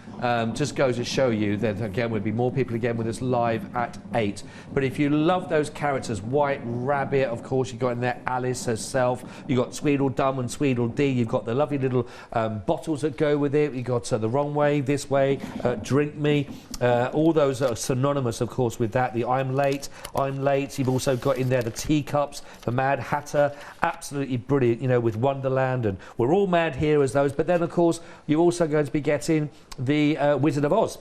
just goes to show you that, again, there'll be more people again with us live at 8. But if you love those characters, White Rabbit, of course, you've got in there Alice herself. You've got Tweedledum and Tweedledee. You've got the lovely little bottles that go with it. You've got the Wrong Way, This Way, Drink Me. All those are synonymous, of course, with that. The I'm Late. You've also got in there the teacups, the Mad Hatter. Absolutely brilliant, you know, with Wonderland. And we're all mad here as those. But then, of course, you're also going to be getting the Wizard of Oz.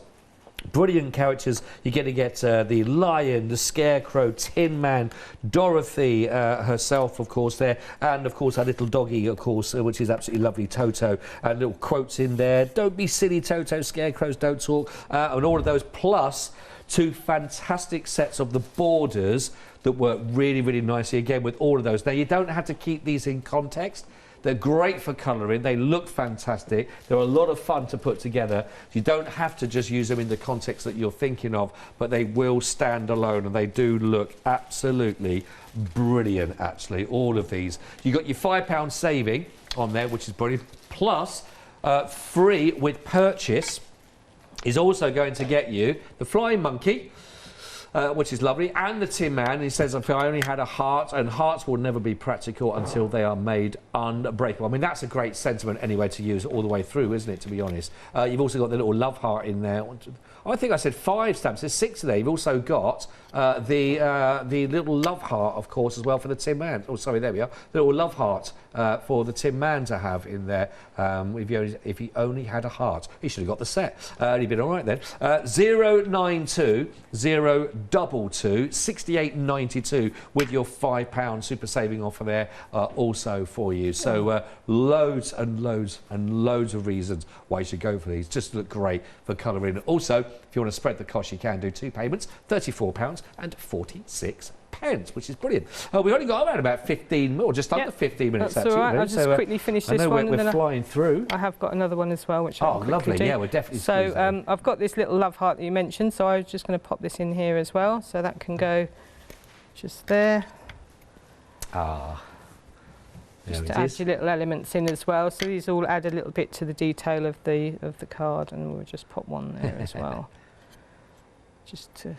Brilliant characters. You're going to get the Lion, the Scarecrow, Tin Man, Dorothy herself, of course, there, and of course our little doggy, of course, which is absolutely lovely, Toto, and little quotes in there. Don't be silly, Toto, scarecrows don't talk, and all of those, plus 2 fantastic sets of the borders that work really, really nicely, again, with all of those. Now, you don't have to keep these in context. They're great for colouring. They look fantastic. They're a lot of fun to put together. You don't have to just use them in the context that you're thinking of, but they will stand alone, and they do look absolutely brilliant, actually, all of these. You've got your £5 saving on there, which is brilliant, plus free with purchase is also going to get you the Flying Monkey, which is lovely, and the Tin Man. He says, if I only had a heart, and hearts will never be practical until they are made unbreakable. I mean, that's a great sentiment anyway to use all the way through, isn't it, to be honest? You've also got the little love heart in there. I think I said 5 stamps. There's 6 there. You've also got the little love heart, of course, as well for the Tin Man. Oh, sorry, there we are. The little love heart for the Tin Man to have in there. If he only had a heart. He should have got the set. He'd been all right then. 092 022 68.92 with your £5 super saving offer there also for you. So loads and loads and loads of reasons why you should go for these. Just look great for colouring. Also, if you want to spread the cost, you can do 2 payments, £34.46. Which is brilliant. We've only got around about 15, or just under 15 minutes. That's actually. All right. I'll just quickly finish this one. We're flying through. I have got another one as well, which I'll quickly lovely. do. Yeah, we're definitely. So I've got this little love heart that you mentioned, so I was just going to pop this in here as well, so that can go just there. Just to add your little elements in as well. So these all add a little bit to the detail of the card, and we'll just pop one there as well, just to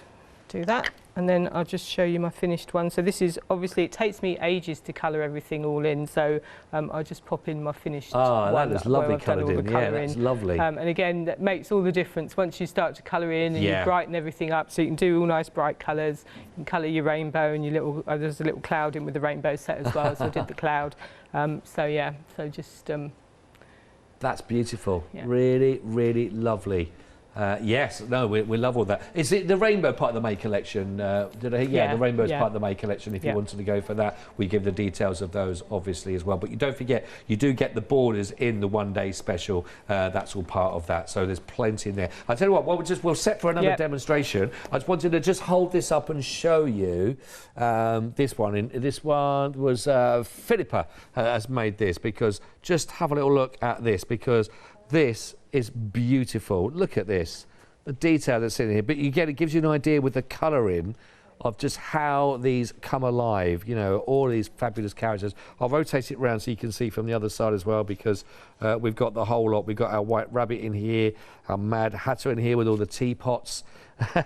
do that. And then I'll just show you my finished one. So this is, obviously, it takes me ages to colour everything all in, so I'll just pop in my finished one. That is lovely coloured in. Yeah, that's lovely. And again, that makes all the difference once you start to colour in and you brighten everything up, so you can do all nice bright colours. You can colour your rainbow and your little, there's a little cloud in with the rainbow set as well, so I did the cloud. So just... That's beautiful. Yeah. Really, really lovely. Yes, no, we love all that. Is it the rainbow part of the May collection? The rainbow is part of the May collection. If you wanted to go for that, we give the details of those, obviously, as well. But you don't forget, you do get the borders in the one-day special. That's all part of that. So there's plenty in there. I'll tell you what, we'll set for another demonstration. I just wanted to just hold this up and show you this one. This one was Philippa has made this, because just have a little look at this, because this is beautiful. Look at this, the detail that's in here. But you get, it gives you an idea with the colouring of just how these come alive, you know, all these fabulous characters. I'll rotate it around so you can see from the other side as well, because we've got the whole lot. We've got our White Rabbit in here, our Mad Hatter in here with all the teapots,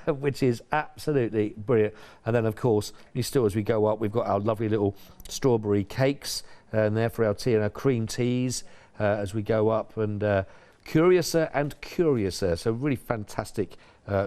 which is absolutely brilliant. And then, of course, still as we go up, we've got our lovely little strawberry cakes and there for our tea and our cream teas as we go up, and curiouser and curiouser. So really fantastic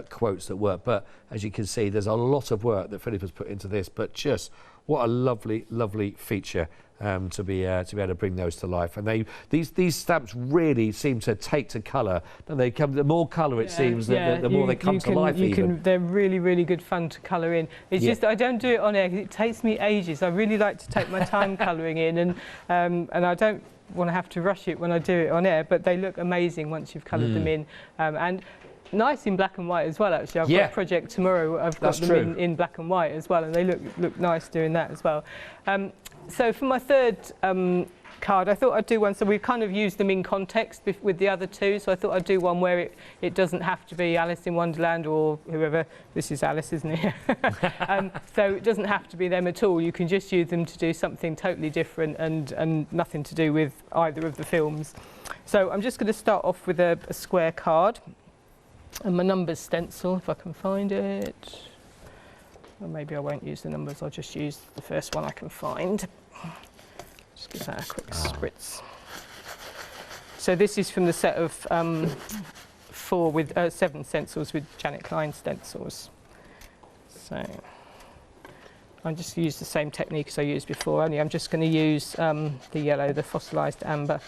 quotes that work. But as you can see, there's a lot of work that Philip has put into this, but just what a lovely, lovely feature to be able to bring those to life. And these stamps really seem to take to colour. The more colour it seems, the more they come to life. They're really, really good fun to colour in. It's just I don't do it on air because it takes me ages. I really like to take my time colouring in, and I don't want to have to rush it when I do it on air, but they look amazing once you've coloured them in, and nice in black and white as well. Actually, I've got a project tomorrow. I've got them in black and white as well, and they look nice doing that as well. So for my third card, I thought I'd do one. So we've kind of used them in context with the other two. So I thought I'd do one where it doesn't have to be Alice in Wonderland or whoever. This is Alice, isn't it? So it doesn't have to be them at all. You can just use them to do something totally different and nothing to do with either of the films. So I'm just going to start off with a square card and my numbers stencil, if I can find it. Or maybe I won't use the numbers. I'll just use the first one I can find. Just give that a quick spritz. So this is from the set of 7 stencils with Janet Klein stencils. So I just use the same technique as I used before, only I'm just going to use the yellow, the fossilised amber.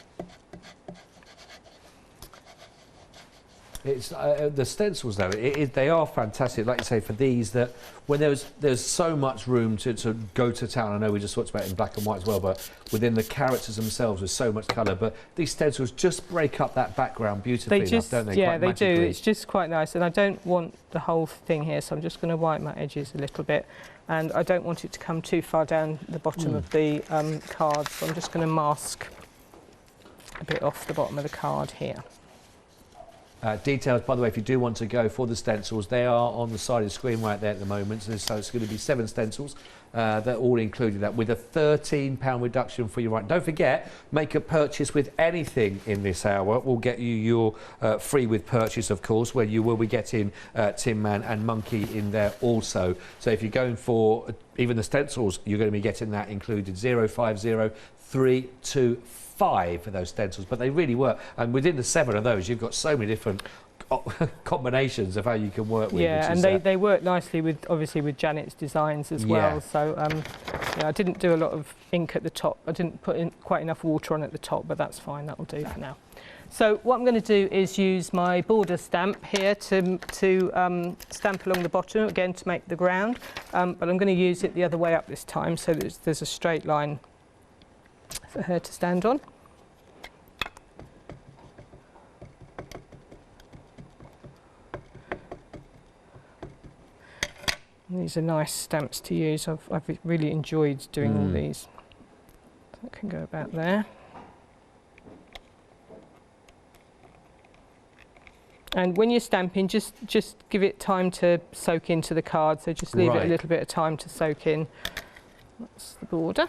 It's the stencils though, they are fantastic. Like you say, for these, that when there's so much room to go to town. I know we just talked about it in black and white as well, but within the characters themselves there's so much colour. But these stencils just break up that background beautifully enough, don't they? Yeah, they do. It's just quite nice, and I don't want the whole thing here, so I'm just going to whiten my edges a little bit, and I don't want it to come too far down the bottom of the card, so I'm just going to mask a bit off the bottom of the card here. Details, by the way, if you do want to go for the stencils, they are on the side of the screen right there at the moment. So it's going to be 7 stencils. They're all included that with a £13 reduction for you. Right. Don't forget, make a purchase with anything in this hour. We'll get you your free with purchase, of course, where you will be getting Tin Man and Monkey in there also. So if you're going for even the stencils, you're going to be getting that included. 050325 for those stencils, but they really work, and within the 7 of those you've got so many different combinations of how you can work with. Yeah, and they work nicely with, obviously, with Janet's designs as well. So yeah, I didn't do a lot of ink at the top. I didn't put in quite enough water on at the top, but that's fine, that'll do for now. So what I'm going to do is use my border stamp here to stamp along the bottom again to make the ground, but I'm going to use it the other way up this time, so there's a straight line for her to stand on. And these are nice stamps to use. I've really enjoyed doing all these. That can go about there. And when you're stamping, just give it time to soak into the card. So just leave it a little bit of time to soak in. That's the border.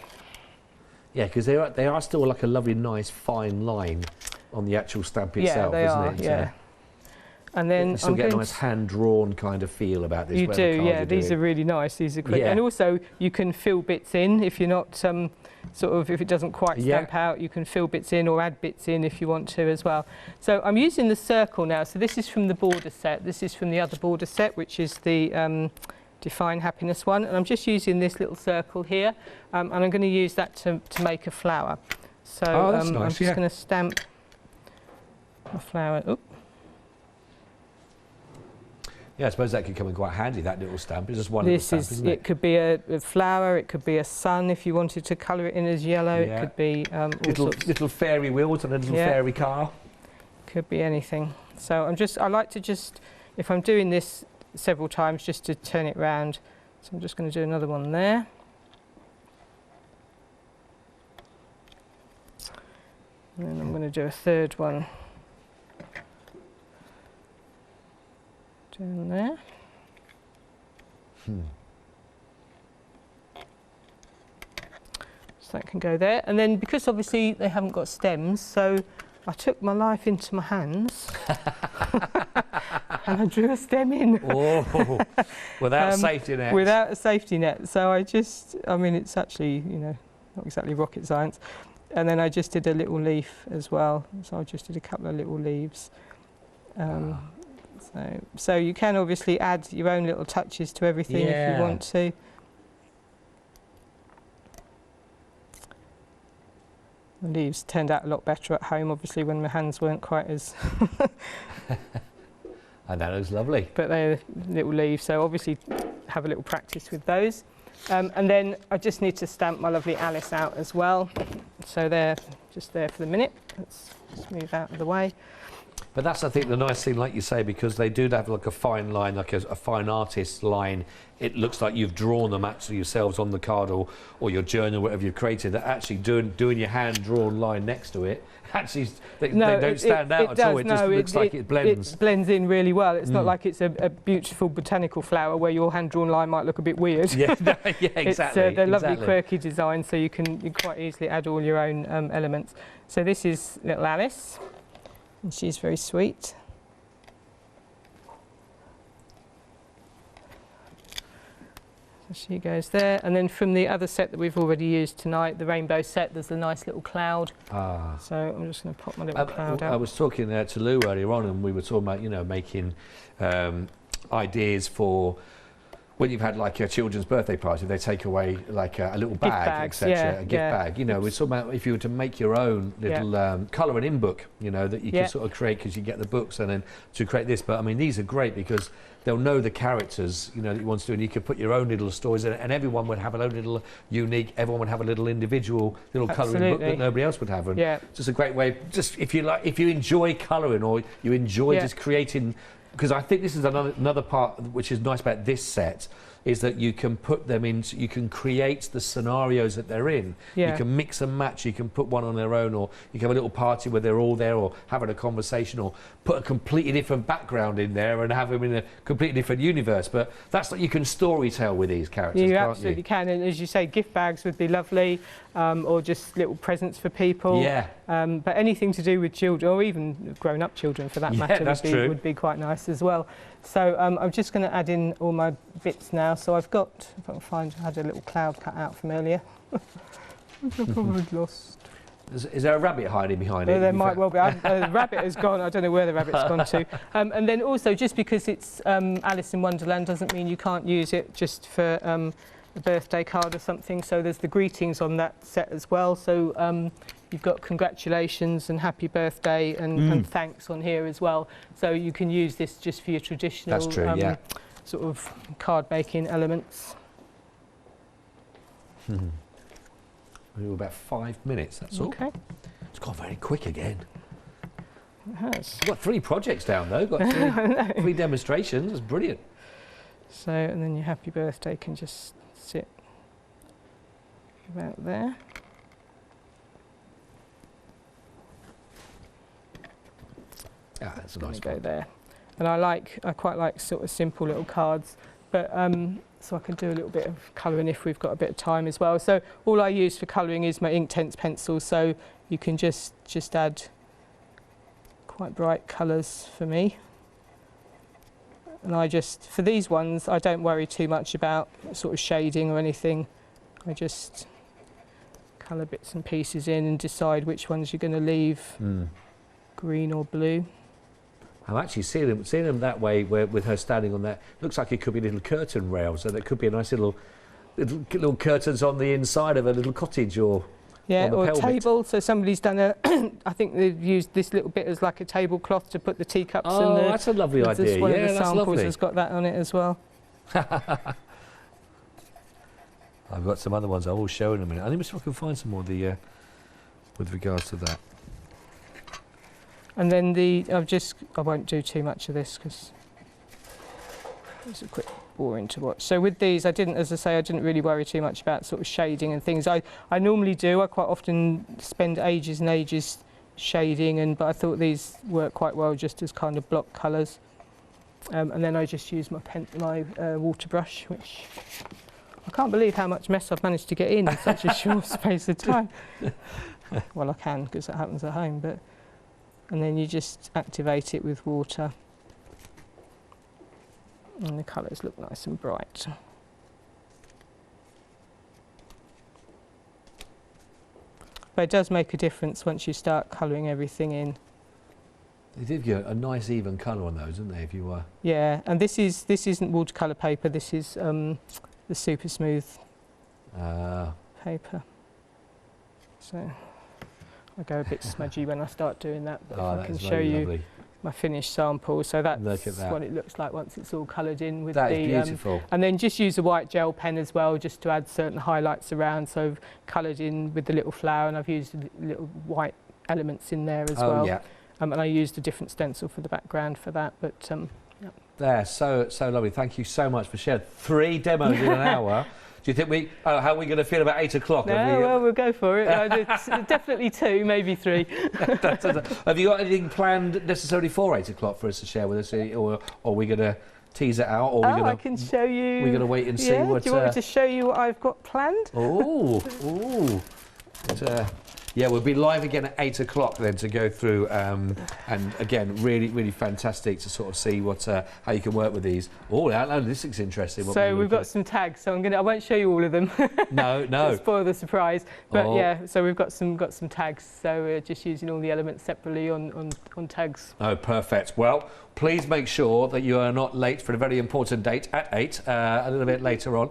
Yeah, because they are still like a lovely, nice, fine line on the actual stamp itself, isn't it? Yeah. And then you still get a nice hand-drawn kind of feel about this. You do, yeah. These are really nice. These are quick, and also you can fill bits in if you're not if it doesn't quite stamp out. You can fill bits in or add bits in if you want to as well. So I'm using the circle now. So this is from the border set. This is from the other border set, which is the Define Happiness one, and I'm just using this little circle here, and I'm going to use that to make a flower. So that's nice, I'm just going to stamp a flower. Oop. Yeah, I suppose that could come in quite handy, that little stamp. It's just one little stamp, isn't it? It could be a flower, it could be a sun if you wanted to colour it in as yellow, it could be little fairy wheels and a little fairy car. Could be anything. So I like to just, if I'm doing this several times, just to turn it round. So I'm just going to do another one there. And then I'm going to do a third one down there. So that can go there. And then because obviously they haven't got stems, so I took my life into my hands and I drew a stem in. Oh, without a safety net. Without a safety net. So I mean, it's actually, you know, not exactly rocket science. And then I just did a little leaf as well. So I just did a couple of little leaves. So you can obviously add your own little touches to everything if you want to. The leaves turned out a lot better at home, obviously, when my hands weren't quite as... And that looks lovely. But they're little leaves, so obviously have a little practice with those. And then I just need to stamp my lovely Alice out as well. So they're just there for the minute. Let's just move out of the way. But that's, I think, the nice thing, like you say, because they do have like a fine line, like a fine artist line. It looks like you've drawn them actually yourselves on the card or your journal, whatever you've created. That actually doing your hand-drawn line next to it, actually they don't stand out at all. It just looks like it blends. It blends in really well. It's not like it's a beautiful botanical flower where your hand-drawn line might look a bit weird. Yeah, yeah, exactly. They're lovely, quirky designs, so you can quite easily add all your own elements. So this is little Alice. And she's very sweet. So she goes there. And then from the other set that we've already used tonight, the rainbow set, there's a nice little cloud. So I'm just going to pop my little cloud out. I was talking to Lou earlier on, and we were talking about, you know, making ideas for when you've had like a children's birthday party, they take away like a little bag, etc., a gift bag. You know, we're talking about if you were to make your own little colouring in book, you know, that you can sort of create because you get the books and then to create this. But I mean, these are great because they'll know the characters, you know, that you want to do, and you could put your own little stories in it, and everyone would have a little unique, everyone would have a little individual little colouring book that nobody else would have. And just a great way, just if you enjoy colouring or you enjoy just creating. Because I think this is another part which is nice about this set, is that you can put them in, you can create the scenarios that they're in. You can mix and match, you can put one on their own, or you can have a little party where they're all there or having a conversation, or put a completely different background in there and have them in a completely different universe. But that's like you can story tell with these characters, you can't absolutely can. And as you say, gift bags would be lovely, or just little presents for people. But anything to do with children, or even grown-up children for that matter, would be quite nice as well. So I'm just going to add in all my bits now. So I've got, if I can find, I had a little cloud cut out from earlier, which I've probably lost. Is there a rabbit hiding behind it? There might well be. The rabbit has gone. I don't know where the rabbit's gone to. And then also, just because it's Alice in Wonderland doesn't mean you can't use it just for a birthday card or something. So there's the greetings on that set as well. So you've got congratulations and happy birthday and thanks on here as well. So you can use this just for your traditional sort of card making elements. We're about 5 minutes, that's all. Okay. It's gone very quick again. It has. We've got 3 projects down though, got 3 demonstrations, that's brilliant. So, and then your happy birthday can just sit about there. Ah, that's a nice go one. there. And I quite like sort of simple little cards, but so I can do a little bit of colouring if we've got a bit of time as well. So all I use for colouring is my Inktense pencil, so you can just add quite bright colours for me. And I just, for these ones, I don't worry too much about sort of shading or anything. I just colour bits and pieces in and decide which ones you're going to leave green or blue. I'm actually seeing them that way, where with her standing on that. Looks like it could be little curtain rails, so there could be a nice little curtains on the inside of a little cottage or or a table. So somebody's done a. I think they've used this little bit as like a tablecloth to put the teacups. Oh, that's a lovely idea. One of the that's samples lovely. has got that on it as well. I've got some other ones I will show in a minute. I think if I can find some more with regards to that. And then I won't do too much of this because it's a quick boring to watch. So with these, I didn't really worry too much about sort of shading and things. I normally do. I quite often spend ages and ages shading, but I thought these work quite well just as kind of block colours. And then I just use my water brush, which I can't believe how much mess I've managed to get in such a short space of time. Well, I can, because that happens at home, but... And then you just activate it with water. And the colours look nice and bright. But it does make a difference once you start colouring everything in. They did give a nice even colour on those, didn't they? If you were. Yeah, and this isn't watercolour paper. This is the super smooth paper. So I go a bit smudgy when I start doing that. But if I can show you my finished sample, so that's what it looks like once it's all coloured in with that is beautiful. And then just use a white gel pen as well, just to add certain highlights around. So I've coloured in with the little flower, and I've used little white elements in there as well. Yeah. And I used a different stencil for the background for that, but yeah. There, so lovely. Thank you so much for sharing 3 demos in an hour. Do you think how are we going to feel about 8 o'clock? No, well, we'll go for it. Definitely 2, maybe 3. Have you got anything planned necessarily for 8 o'clock for us to share with us, or are we going to tease it out? Or are we gonna, I can show you. We're going to wait and see what... Do you want me to show you what I've got planned? Ooh. Yeah, we'll be live again at 8 o'clock then to go through, and again, really fantastic to sort of see what how you can work with these. Oh, this looks interesting. So we've got some tags. So I won't show you all of them. No. To spoil the surprise. But yeah, so we've got some tags. So we're just using all the elements separately on tags. Oh, perfect. Well, please make sure that you are not late for a very important date at 8, a little bit later on,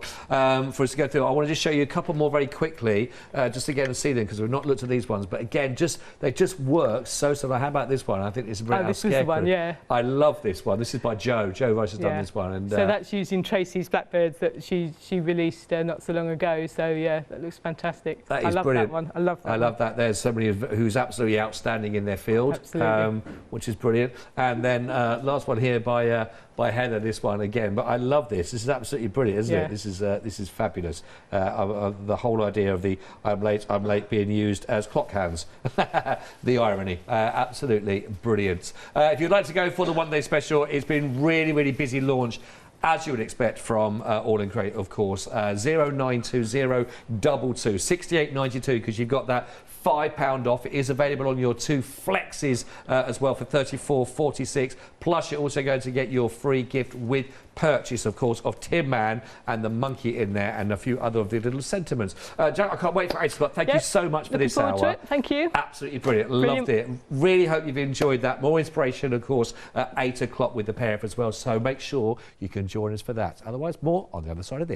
for us to go through. I want to just show you a couple more very quickly, just to get and see them, because we've not looked at these ones. But again, they just work so. How about this one? I think it's a very this is the one, yeah. I love this one. This is by Jo. Jo Rice has done this one. And, so that's using Tracy's Blackbirds that she released not so long ago. So yeah, that looks fantastic. That is brilliant. I love that. There's somebody who's absolutely outstanding in their field, which is brilliant. And then last one here by Heather, this one again. But I love this. This is absolutely brilliant, isn't it? This is fabulous. The whole idea of the I'm late being used as clock hands. The irony. Absolutely brilliant. If you'd like to go for the one-day special, it's been really busy launch, as you would expect from AALL Create, of course. 092022 68.92, because you've got that £5 off. It is available on your 2 flexes as well for $34.46. Plus, you're also going to get your free gift with purchase, of course, of Tin Man and the monkey in there, and a few other of the little sentiments. Jack, I can't wait for 8 o'clock. Thank you so much for this hour. To it. Thank you. Absolutely brilliant. Loved it. Really hope you've enjoyed that. More inspiration, of course, at 8 o'clock with the pair as well. So make sure you can join us for that. Otherwise, more on the other side of this.